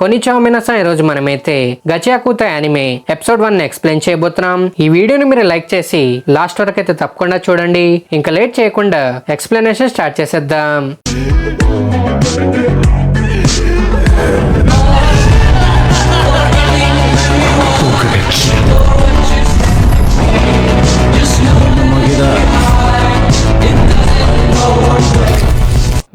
కొనిచామినసా ఈ రోజు మనమైతే గచియాకుతా యానిమే ఎపిసోడ్ 1 ఎక్స్ప్లెయిన్ చేయబోతున్నాం. ఈ వీడియోని మీరు లైక్ చేసి లాస్ట్ వరకు అయితే తప్పకుండా చూడండి. ఇంకా లేట్ చేయకుండా ఎక్స్ప్లెనేషన్ స్టార్ట్ చేసేద్దాం.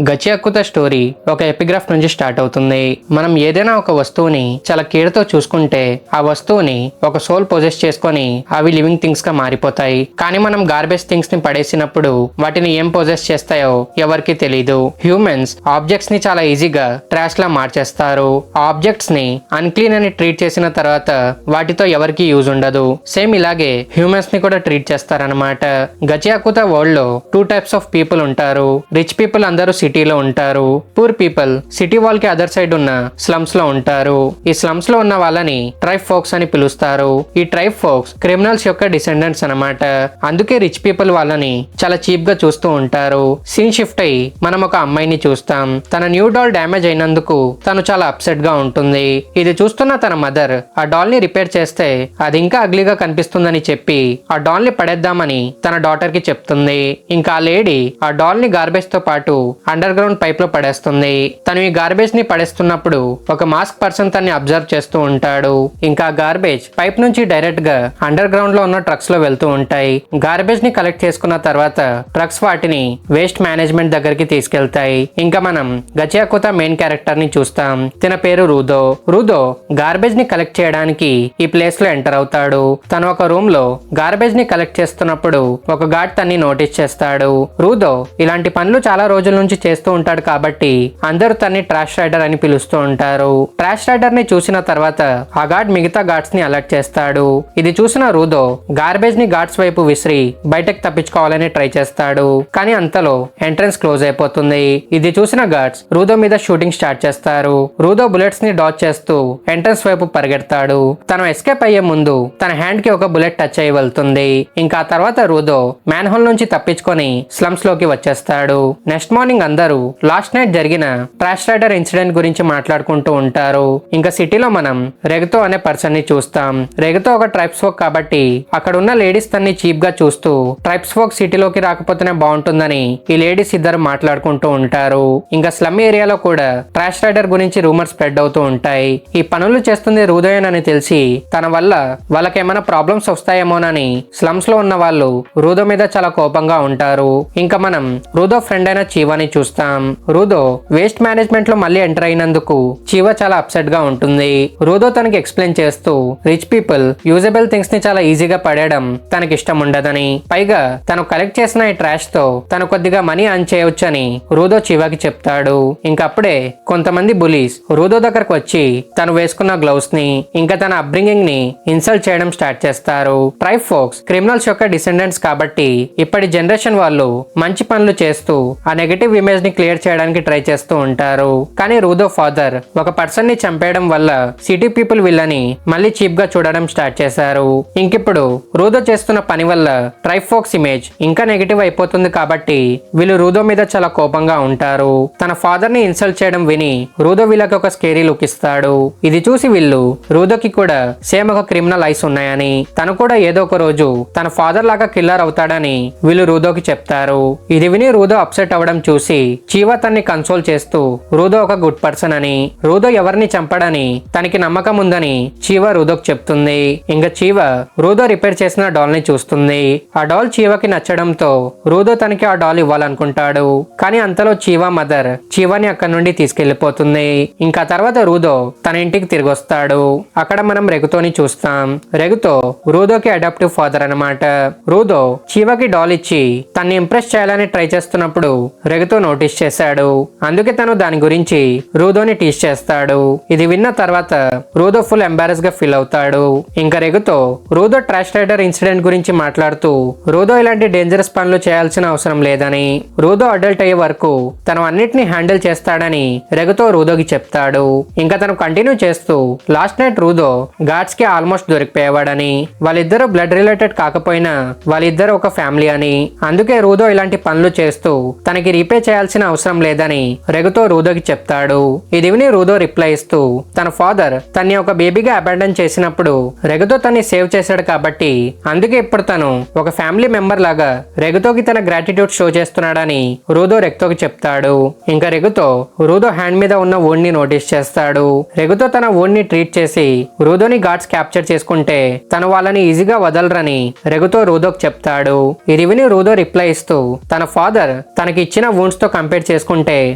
గచియాకుతా స్టోరీ ఒక ఎపిగ్రాఫ్ నుంచి స్టార్ట్ అవుతుంది. మనం ఏదైనా ఒక వస్తువుని చాలా కేర్తో చూసుకుంటే ఆ వస్తువుని ఒక సోల్ పొజెస్ చేసుకొని అవి లివింగ్ థింగ్స్ గా మారిపోతాయి. కానీ మనం గార్బేజ్ థింగ్స్ ని పడేసినప్పుడు వాటిని ఏం పొజెస్ చేస్తాయో ఎవరికి తెలీదు. హ్యూమన్స్ ఆబ్జెక్ట్స్ ని చాలా ఈజీగా ట్రాష్ లా మార్చేస్తారు. ఆ ఆబ్జెక్ట్స్ ని అన్క్లీన్ అని ట్రీట్ చేసిన తర్వాత వాటితో ఎవరికి యూజ్ ఉండదు. సేమ్ ఇలాగే హ్యూమన్స్ ని కూడా ట్రీట్ చేస్తారనమాట. గచియాకుతా వరల్డ్ లో 2 టైప్స్ ఆఫ్ పీపుల్ ఉంటారు. రిచ్ పీపుల్ అందరూ సిటీలో ఉంటారు. పూర్ పీపుల్ సిటీ వాల్ కి అదర్ సైడ్ ఉన్న స్లమ్స్ లో ఉంటారు. ఈ స్లమ్స్ లో ఉన్న వాళ్ళని ట్రైబ్ ఫోక్స్ అని పిలుస్తారు. ఈ ట్రైబ్ ఫోక్స్ క్రిమినల్స్ యొక్క డిసెండెంట్స్ అన్నమాట. అందుకే రిచ్ పీపుల్ వాళ్ళని చాలా చీప్ గా చూస్తూ ఉంటారు. సీన్ షిఫ్ట్ అయ్యి మనం ఒక అమ్మాయిని చూస్తాం. తన న్యూ డాల్ డ్యామేజ్ అయినందుకు తను చాలా అప్సెట్ గా ఉంటుంది. ఇది చూస్తున్న తన మదర్ ఆ డాల్ ని రిపేర్ చేస్తే అది ఇంకా అగ్లీగా కనిపిస్తుందని చెప్పి ఆ డాల్ ని పడేద్దామని తన డాటర్ కి చెప్తుంది. ఇంకా ఆ లేడీ ఆ డాల్ ని గార్బేజ్ తో పాటు అండర్ గ్రౌండ్ పైప్ లో పడేస్తుంది. తను ఈ గార్బేజ్ ని పడేస్తున్నప్పుడు ఒక మాస్క్ పర్సన్ తన్ని అబ్జర్వ్ చేస్తూ ఉంటాడు. ఇంకా గార్బేజ్ పైప్ నుంచి డైరెక్ట్ గా అండర్ గ్రౌండ్ లో ఉన్న ట్రక్స్ లో వెళ్తూ ఉంటాయి. గార్బేజ్ ని కలెక్ట్ చేసుకున్న తర్వాత ట్రక్స్ వాటిని వేస్ట్ మేనేజ్మెంట్ దగ్గరికి తీసుకెళ్తాయి. ఇంకా మనం గచియాకుతా మెయిన్ క్యారెక్టర్ ని చూస్తాం. తన పేరు రూదో. రూదో గార్బేజ్ ని కలెక్ట్ చేయడానికి ఈ ప్లేస్ లో ఎంటర్ అవుతాడు. తను ఒక రూమ్ లో గార్బేజ్ ని కలెక్ట్ చేస్తున్నప్పుడు ఒక గార్డ్ తన్ని నోటీస్ చేస్తాడు. రూదో ఇలాంటి పనులు చాలా రోజుల నుంచి చేస్తూ ఉంటాడు కాబట్టి అందరూ తన్ని ట్రాష్ రైడర్ అని పిలుస్తూ ఉంటారు. ట్రాష్ రైడర్ ని చూసిన తర్వాత ఆ గార్డ్ మిగతా గార్డ్స్ ని అలర్ట్ చేస్తాడు. ఇది చూసిన రూదో గార్బేజ్ ని గార్డ్స్ వైపు విసిరి బయటకు తప్పించుకోవాలని ట్రై చేస్తాడు. కానీ అంతలో ఎంట్రన్స్ క్లోజ్ అయిపోతుంది. ఇది చూసిన గార్డ్స్ రూదో మీద షూటింగ్ స్టార్ట్ చేస్తారు. రూదో బుల్లెట్స్ ని డాచ్ చేస్తూ ఎంట్రన్స్ వైపు పరిగెడతాడు. తను ఎస్కేప్ అయ్యే ముందు తన హ్యాండ్ కి ఒక బుల్లెట్ టచ్ అయ్యి వెళ్తుంది. ఇంకా తర్వాత రూదో మ్యాన్ హోల్ నుంచి తప్పించుకొని స్లమ్స్ లోకి వచ్చేస్తాడు. నెక్స్ట్ మార్నింగ్ అందరూ లాస్ట్ నైట్ జరిగిన ట్రాష్ రైడర్ ఇన్సిడెంట్ గురించి మాట్లాడుకుంటూ ఉంటారు. ఇంకా సిటీలో మనం రెగతో అనే పర్సన్ ని చూస్తాం. రెగతో ఒక ట్రైబ్స్ ఫోక్ కాబట్టి అక్కడ ఉన్న లేడీస్ తన్ని చీప్ గా చూస్తూ ట్రైబ్స్ ఫోక్ సిటీలోకి రాకపోతేనే బాగుంటుందని ఈ లేడీస్ ఇద్దరు మాట్లాడుకుంటూ ఉంటారు. ఇంకా స్లమ్ ఏరియాలో కూడా ట్రాష్ రైడర్ గురించి రూమర్స్ స్ప్రెడ్ అవుతూ ఉంటాయి. ఈ పనులు చేస్తుంది రూదోయన్ అని తెలిసి తన వల్ల వాళ్ళకేమైనా ప్రాబ్లమ్స్ వస్తాయేమోనని స్లమ్స్ లో ఉన్న వాళ్ళు రూదో మీద చాలా కోపంగా ఉంటారు. ఇంకా మనం రూదో ఫ్రెండ్ అయిన చీవాని చూస్తాం. రూదో వేస్ట్ మేనేజ్మెంట్ లో మళ్ళీ ఎంటర్ అయినందుకు చీవా చాలా అప్సెట్ గా ఉంటుంది. రూదో తనకి ఎక్స్ప్లెయిన్ చేస్తూ రిచ్ పీపుల్ యూజబుల్ థింగ్స్ ని చాలా ఈజీగా పడేయడం తనకి ఇష్టం ఉండదని, పైగా తను కలెక్ట్ చేసిన ఈ ట్రాష్ తో తను కొద్దిగా మనీ అర్న్ చేయొచ్చని రూదో చీవాకి చెప్తాడు. ఇంకప్పుడే కొంతమంది బులీస్ రూదో దగ్గరకు వచ్చి తను వేసుకున్న గ్లౌస్ ని ఇంకా తన అప్బ్రింగింగ్ ని ఇన్సల్ట్ చేయడం స్టార్ట్ చేస్తారు. ట్రైబ్ ఫోక్స్ క్రిమినల్స్ యొక్క డిసెండెంట్స్ కాబట్టి ఇప్పటి జనరేషన్ వాళ్ళు మంచి పనులు చేస్తూ ఆ నెగటివ్ ఇమేజ్ ని క్లియర్ చేయడానికి ట్రై చేస్తూ ఉంటారు. కానీ రూదో ఫాదర్ ఒక పర్సన్ ని చంపేయడం వల్ల సిటీ పీపుల్ వీళ్ళని మళ్ళీ చీప్ గా చూడడం స్టార్ట్ చేశారు. ఇంకిప్పుడు రూదో చేస్తున్న పని వల్ల ట్రైబ్ ఫోక్స్ ఇమేజ్ ఇంకా నెగటివ్ అయిపోతుంది కాబట్టి వీళ్ళు రూదో మీద చాలా కోపంగా ఉంటారు. తన ఫాదర్ ని ఇన్సల్ట్ చేయడం విని రూదో వీళ్ళకి ఒక స్కేరీ లుక్ ఇస్తాడు. ఇది చూసి వీళ్ళు రూదోకి కూడా సేమ్ ఒక క్రిమినల్ ఐస్ ఉన్నాయని, తను కూడా ఏదో ఒక రోజు తన ఫాదర్ లాగా కిల్లర్ అవుతాడని వీళ్ళు రూదోకి చెప్తారు. ఇది విని రూదో అప్సెట్ అవ్వడం చూసి చీవా తన్ని కన్సోల్ చేస్తూ రూదో ఒక గుడ్ పర్సన్ అని, రూదో ఎవరిని చంపడని తనకి నమ్మకం ఉందని చీవా రూదోకి చెప్తుంది. ఇంకా చీవా రూదో రిపేర్ చేసిన డాల్ ని చూస్తుంది. ఆ డాల్ చీవాకి నచ్చడంతో రూదో తనకి ఆ డాల్ ఇవ్వాలనుకుంటాడు. కానీ అంతలో చీవా మదర్ చీవాని అక్కడి నుండి తీసుకెళ్లిపోతుంది. ఇంకా తర్వాత రూదో తన ఇంటికి తిరిగి వస్తాడు. అక్కడ మనం రెగుతోని చూస్తాం. రెగుతో రూదోకి అడాప్టివ్ ఫాదర్ అన్నమాట. రూదో చీవాకి డాల్ ఇచ్చి తన్ని ఇంప్రెస్ చేయాలని ట్రై చేస్తున్నప్పుడు రెగుతో నోటీస్ చేశాడు. అందుకే తను దాని గురించి రూదోని టీచ్ చేస్తాడు. ఇది విన్న తర్వాత రూదో ఫుల్ ఎంబారస్ గా ఫీల్ అవుతాడు. ఇంకా రెగుతో రూదో ట్రాష్ రైడర్ ఇన్సిడెంట్ గురించి మాట్లాడుతూ రూదో ఇలాంటి డేంజరస్ పనులు చేయాల్సిన అవసరం లేదని, రూదో అడల్ట్ అయ్యే వరకు తను అన్నిటిని హ్యాండిల్ చేస్తాడని రెగుతో రూదోకి చెప్తాడు. ఇంకా తను కంటిన్యూ చేస్తూ లాస్ట్ నైట్ రూదో గార్డ్స్ కి ఆల్మోస్ట్ దొరికిపోయేవాడని, వాళ్ళిద్దరూ బ్లడ్ రిలేటెడ్ కాకపోయినా వాళ్ళిద్దరు ఒక ఫ్యామిలీ అని, అందుకే రూదో ఇలాంటి పనులు చేస్తూ తనకి రీపే చేయాల్సిన చేయాల్సిన అవసరం లేదని రెగుతో రూదోకి చెప్తాడు. ఇది విని రూదో రిప్లై ఇస్తూ తన ఫాదర్ తన్ని ఒక బేబీగా అబాండన్ చేసినప్పుడు రెగుతో తన్ని సేవ్ చేశాడు కాబట్టి అందుకే ఇప్పుడు తను ఒక ఫ్యామిలీ మెంబర్ లాగా రెగుతోకి తన గ్రాటిట్యూడ్ షో చేస్తున్నాడని రూదో రెగుతోకి చెప్తాడు. ఇంకా రెగుతో రూదో హ్యాండ్ మీద ఉన్న వోన్ ని నోటీస్ చేస్తాడు. రెగుతో తన వోన్ ని ట్రీట్ చేసి రూదోని గార్డ్స్ క్యాప్చర్ చేసుకుంటే తను వాళ్ళని ఈజీగా వదలరని రెగుతో రూదోకి చెప్తాడు. ఇది విని రూదో రిప్లై ఇస్తూ తన ఫాదర్ తనకి ఇచ్చిన వూండ్స్ తో కంపేర్ చేసుకుంటే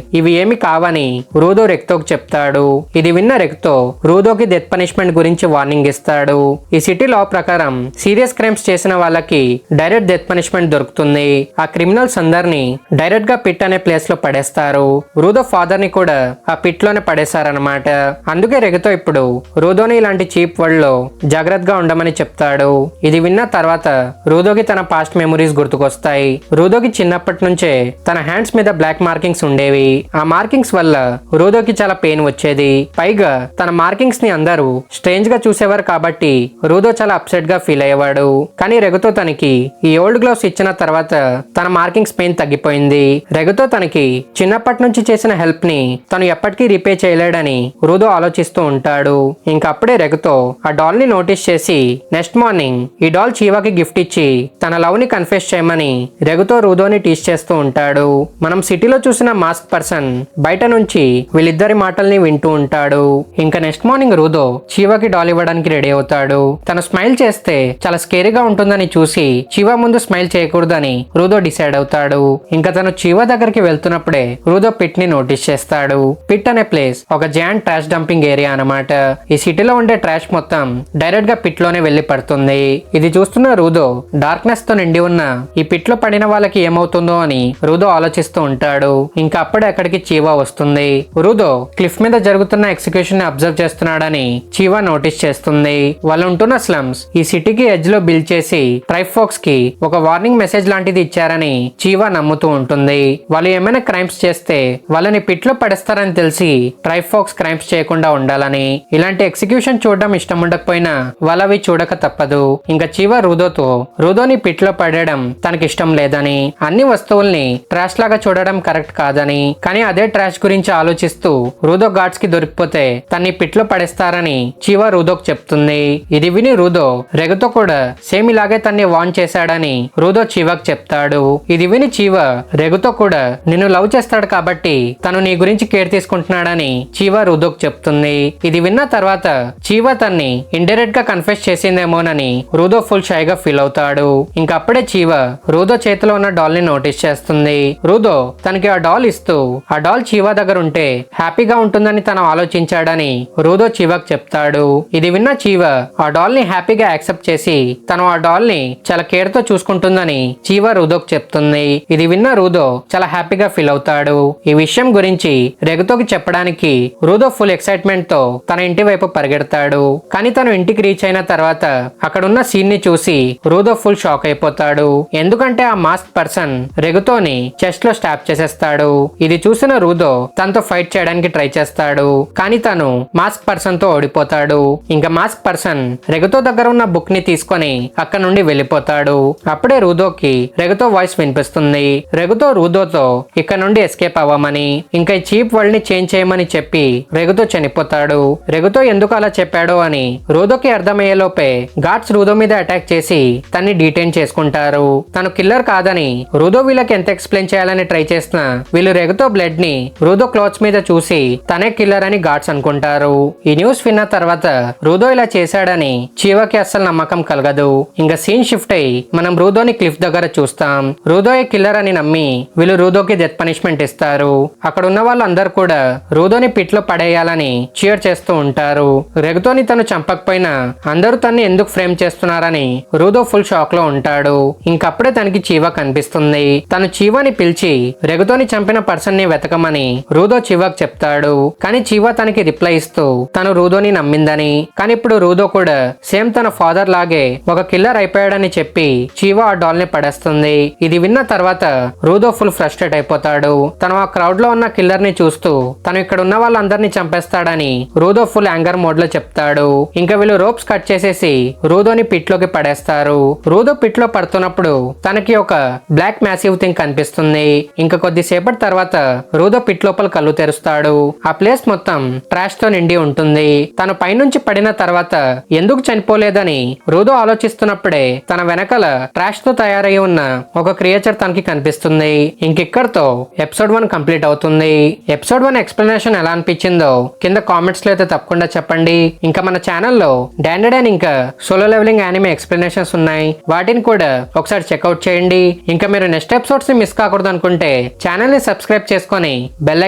ఇవి ఏమి కావని రూదో రెగ్తోకి చెప్తాడు. ఇది విన్న రెగ్తో రూదోకి డెత్ పనిష్మెంట్ గురించి వార్నింగ్ ఇస్తాడు. ఈ సిటీ లా ప్రకారం సీరియస్ క్రైమ్స్ చేసిన వాళ్ళకి డైరెక్ట్ డెత్ పనిష్మెంట్ దొరుకుతుంది. ఆ క్రిమినల్స్ అందరినీ డైరెక్ట్ గా పిట్ అనే ప్లేస్ లో పడేస్తారు. రూదో ఫాదర్ ని కూడా ఆ పిట్ లోనే పడేశారనమాట. అందుకే రెగుతో ఇప్పుడు రూదోని ఇలాంటి చీప్ వరల్డ్ లో జాగ్రత్తగా ఉండమని చెప్తాడు. ఇది విన్న తర్వాత రూదోకి తన పాస్ట్ మెమరీస్ గుర్తుకొస్తాయి. రూదోకి చిన్నప్పటి నుంచే తన హ్యాండ్స్ మీద బ్లాక్ మార్కింగ్స్ ఉండేవి. ఆ మార్కింగ్స్ వల్ల రూదోకి చాలా పెయిన్ వచ్చేది. పైగా తన మార్కింగ్స్ ని అందరూ స్ట్రేంజ్ గా చూసేవారు కాబట్టి రూదో చాలా అప్సెట్ గా ఫీల్ అయ్యేవాడు. కానీ రెగుతో తనకి ఈ ఓల్డ్ గ్లోవ్స్ ఇచ్చిన తర్వాత తన మార్కింగ్స్ పెయిన్ తగ్గిపోయింది. రెగుతో తనకి చిన్నప్పటి నుంచి చేసిన హెల్ప్ ని తను ఎప్పటికీ రిపే చేయలేడని రూదో ఆలోచిస్తూ ఉంటాడు. ఇంకప్పుడే రెగుతో ఆ డాల్ ని నోటీస్ చేసి నెక్స్ట్ మార్నింగ్ ఈ డాల్ చీవాకి గిఫ్ట్ ఇచ్చి తన లవ్ ని కన్ఫెస్ చేయమని రెగుతో రూదోని టీచ్ చేస్తూ ఉంటాడు. మనం సిటీలో చూసిన మాస్క్ పర్సన్ బయట నుంచి వీళ్ళిద్దరి మాటల్ని వింటూ ఉంటాడు. ఇంకా నెక్స్ట్ మార్నింగ్ రూదో చీవాకి డాల్ ఇవ్వడానికి రెడీ అవుతాడు. తను స్మైల్ చేస్తే చాలా స్కేరీగా ఉంటుందని చూసి చీవా ముందు స్మైల్ చేయకూడదని రూదో డిసైడ్ అవుతాడు. ఇంకా తను చీవా దగ్గరికి వెళ్తున్నప్పుడే రూదో పిట్ ని నోటీస్ చేస్తాడు. పిట్ అనే ప్లేస్ ఒక జాయింట్ ట్రాష్ డంపింగ్ ఏరియా అన్నమాట. ఈ సిటీలో ఉండే ట్రాష్ మొత్తం డైరెక్ట్ గా పిట్ లోనే వెళ్లి పడుతుంది. ఇది చూస్తున్న రూదో డార్క్నెస్ తో నిండి ఉన్న ఈ పిట్ లో పడిన వాళ్ళకి ఏమవుతుందో అని రూదో ఆలోచిస్తూ ఉంటాడు. ఇంకా అప్పుడే అక్కడికి చీవా వస్తుంది. రూదో క్లిఫ్ మీద జరుగుతున్న ఎగ్జిక్యూషన్ ని అబ్జర్వ్ చేస్తున్నాడని చీవా నోటీస్ చేస్తుంది. వాళ్ళు ఉంటున్న స్లమ్స్ ఈ సిటీకి ఎడ్జ్ లో బిల్డ్ చేసి ట్రైబ్ ఫోక్స్ కి ఒక వార్నింగ్ మెసేజ్ లాంటిది ఇచ్చారని చీవా నమ్ముతూ ఉంటుంది. వాళ్ళు ఏమైనా క్రైమ్స్ చేస్తే వాళ్ళని పిట్ లో పడేస్తారని తెలిసి ట్రైబ్ ఫోక్స్ క్రైమ్స్ చేయకుండా ఉండాలని. ఇలాంటి ఎగ్జిక్యూషన్ చూడడం ఇష్టం ఉండకపోయినా వాళ్ళవి చూడక తప్పదు. ఇంకా చీవా రూదోతో రూదోని పిట్ లో పడేయడం తనకి ఇష్టం లేదని, అన్ని వస్తువుల్ని ట్రాష్ లాగా చూడడం కరెక్ట్ కాదని, కానీ అదే ట్రాష్ గురించి ఆలోచిస్తూ రూదో గార్డ్స్ కి దొరికిపోతే తన్ని పిట్ లో పడేస్తారని చీవా రూదోకి చెప్తుంది. ఇది విని రూదో రెగుతో కూడా సేమ్ ఇలాగే తన్ని వార్న్ చేశాడని రూదో చీవాకి చెప్తాడు. ఇది విని చీవా రెగుతో కూడా నిన్ను లవ్ చేస్తాడు కాబట్టి తను నీ గురించి కేర్ తీసుకుంటున్నాడని చీవా రూదోకి చెప్తుంది. ఇది విన్న తర్వాత చీవా తన్ని ఇండైరెక్ట్ గా కన్ఫెస్ చేసిందేమోనని రూదో ఫుల్ షైగా ఫీల్ అవుతాడు. ఇంకా అప్పుడే చీవా రూదో చేతిలో ఉన్న డాల్ ని నోటీస్ చేస్తుంది. రూదో తనకి ఆ డాల్ ఇస్తూ ఆ డాల్ చీవా దగ్గర ఉంటే హ్యాపీగా ఉంటుందని తను ఆలోచించాడని రూదో చీవాకి చెప్తాడు. ఇది విన్న చీవా ఆ డాల్ ని హ్యాపీగా యాక్సెప్ట్ చేసి తను ఆ డాల్ ని చాలా కేర్ తో చూసుకుంటుందని చీవా రూదోకి చెప్తుంది. ఇది విన్న రూదో చాలా హ్యాపీగా ఫీల్ అవుతాడు. ఈ విషయం గురించి రెగుతోకి చెప్పడానికి రూదో ఫుల్ ఎక్సైట్మెంట్ తో తన ఇంటి వైపు పరిగెడతాడు. కానీ తను ఇంటికి రీచ్ అయిన తర్వాత అక్కడున్న సీన్ ని చూసి రూదో ఫుల్ షాక్ అయిపోతాడు. ఎందుకంటే ఆ మాస్క్ పర్సన్ రెగుతోని చెస్ట్ లో స్టాప్ చేసేస్తాడు. ఇది చూసిన రూదో తనతో ఫైట్ చేయడానికి ట్రై చేస్తాడు. కానీ తను మాస్క్ పర్సన్ తో ఓడిపోతాడు. ఇంకా మాస్క్ పర్సన్ రెగుతో దగ్గర ఉన్న బుక్ ని తీసుకొని అక్కడ నుండి వెళ్ళిపోతాడు. అప్పుడే రూదోకి రెగుతో వాయిస్ వినిపిస్తుంది. రెగుతో రూదోతో ఇక్కడ నుండి ఎస్కేప్ అవ్వమని, ఇంకా ఈ చీప్ వరల్డ్ ని చేంజ్ చేయమని చెప్పి రెగుతో చనిపోతాడు. రెగుతో ఎందుకు అలా చెప్పాడో అని రూదోకి అర్థమయ్యేలోపే గార్డ్స్ రూదో మీద అటాక్ చేసి తన్ని డీటైన్ చేసుకుంటారు. తను కిల్లర్ కాదని రూదో వీళ్ళకి ఎంత ఎక్స్ప్లెయిన్ చేయాలని ట్రై చేసినా వీళ్ళు రెగుతో బ్లడ్ ని రూదో క్లాత్స్ మీద చూసి తనే కిల్లర్ అని గార్డ్స్ అనుకుంటారు. ఈ న్యూస్ విన్న తర్వాత రూదో ఇలా చేశాడని చీవాకి అస్సలు నమ్మకం కలగదు. ఇంకా సీన్ షిఫ్ట్ అయ్యి మనం రూదోని క్లిఫ్ దగ్గర చూస్తాం. రూదోయే కిల్లర్ అని నమ్మి వీళ్ళు రూదోకి డెత్ పనిష్మెంట్ ఇస్తారు. అక్కడ ఉన్న వాళ్ళందరూ కూడా రూదోని పిట్ లో పడేయాలని చీర్ చేస్తూ ఉంటారు. రెగుతోని తను చంపకపోయినా అందరూ తన్ని ఎందుకు ఫ్రేమ్ చేస్తున్నారని రూదో ఫుల్ షాక్ లో ఉంటాడు. ఇంకప్పుడే తనకి చీవా కనిపిస్తుంది. తను చీవాని పిలిచి రెగుతోని చంపిన పర్సన్ ని వెతకమని రూదో చీవాకి చెప్తాడు. కానీ చీవా తనకి రిప్లై ఇస్తూ తను రూదోని నమ్మిందని, కానీ ఇప్పుడు రూదో కూడా సేమ్ తన ఫాదర్ లాగే ఒక కిల్లర్ అయిపోయాడని చెప్పి చీవా ఆ డాల్ ని పడేస్తుంది. ఇది విన్న తర్వాత రూదో ఫుల్ ఫ్రస్ట్రేట్ అయిపోతాడు. తను ఆ క్రౌడ్ లో ఉన్న కిల్లర్ ని చూస్తూ తను ఇక్కడ ఉన్న వాళ్ళందరినీ చంపేస్తాడని రూదో ఫుల్ యాంగర్ మోడ్ లో చెప్తాడు. ఇంకా వీళ్ళు రోప్స్ కట్ చేసేసి రూదోని పిట్ లోకి పడేస్తారు. రూదో పిట్ లో పడుతున్నప్పుడు తనకి ఒక బ్లాక్ మ్యాసివ్ థింగ్ కనిపిస్తుంది. ఇంకా కొద్దిసేపటి తర్వాత రూదో పిట్ లోపల కళ్ళు తెరుస్తాడు. ఆ ప్లేస్ మొత్తం ట్రాష్ తో నిండి ఉంటుంది. తను పైనుంచి పడిన తర్వాత ఎందుకు చనిపోలేదని రూదో ఆలోచిస్తున్నప్పుడే తన వెనకాల ట్రాష్ తో తయారై ఉన్న ఒక క్రియేచర్ తనకి కనిపిస్తుంది. ఇంకిక్కడతో ఎపిసోడ్ 1 కంప్లీట్ అవుతుంది. ఎపిసోడ్ 1 ఎక్స్ప్లెనేషన్ ఎలా అనిపించిందో కింద కామెంట్స్ లో అయితే తప్పకుండా చెప్పండి. ఇంకా మన ఛానల్లో డాండెడ్ అండ్ ఇంకా సోలో లెవెలింగ్ యానిమే ఎక్స్ప్లెనేషన్స్ ఉన్నాయి, వాటిని కూడా ఒకసారి చెక్అవుట్ చేయండి. ఇంకా మీరు నెక్స్ట్ ఎపిసోడ్స్ ని మిస్ కాకూడదు అనుకుంటే ఛానల్ ని సబ్స్క్రైబ్ చేసుకొని బెల్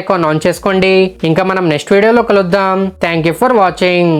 ఐకాన్ ఆన్ చేసుకోండి. ఇంకా మనం నెక్స్ట్ వీడియోలో కలుద్దాం. Thank you for watching.